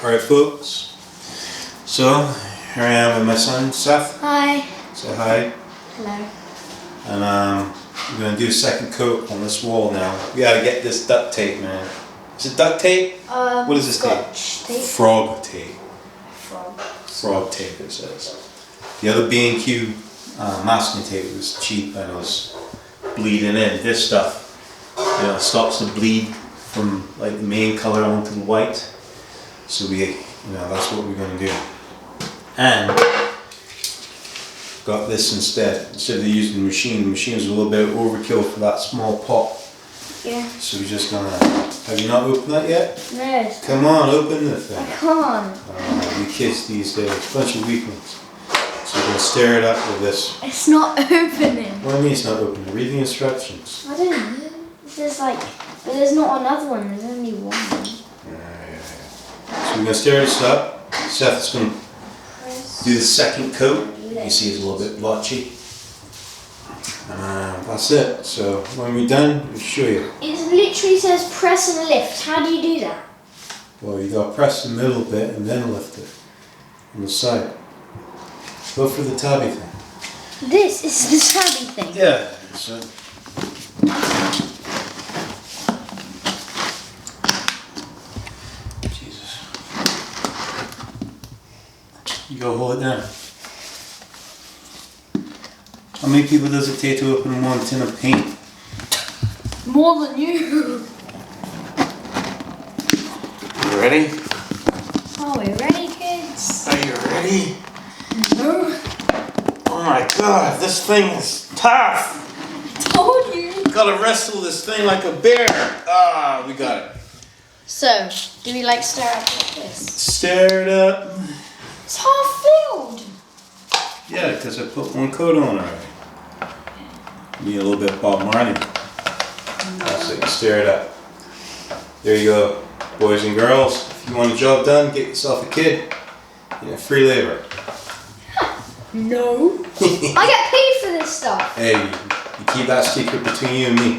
Alright folks, so here I am with my son Seth. Hi. Say hi. Hello. And we're going to do a second coat on this wall now. We gotta get this duct tape, man. Is it duct tape? What is this Scotch tape? Frog tape. Frog tape it says. The other B&Q masking tape was cheap and it was bleeding in. This stuff, you know, stops the bleed from like the main color onto the white. So that's what we're going to do. And got this instead of using the machine. The machine's a little bit overkill for that small pot. Yeah. So we're just gonna. Have you not opened that yet? No. Come on, open the thing. I can't. You kids these days, bunch of weaklings. So we're gonna stir it up with this. It's not opening. What do you mean it's not opening? Read the instructions. I don't know. There's but there's not another one. There's only one. Yeah. So we're gonna stir this up. Seth is gonna do the second coat. You see it's a little bit blotchy. That's it. So when we're done, we'll show you. It literally says press and lift. How do you do that? Well, you gotta press the middle bit and then lift it on the side. Go for the tabby thing. This is the tabby thing. Yeah. So. Jesus. You go hold it down. How many people does it take to open one tin of paint? More than you. You ready? Are we ready, kids? Are you ready? No. Oh my god, this thing is tough! Told you. Gotta wrestle this thing like a bear! Ah, we got it. So, do we stir up like this? Stir it up. It's half filled. Yeah, because I put one coat on already. Need a little bit of Bob Marley. That's it, stir it up. There you go, boys and girls. If you want a job done, get yourself a kid. Free labor. No. I get paid for this stuff. Hey, you keep that secret between you and me.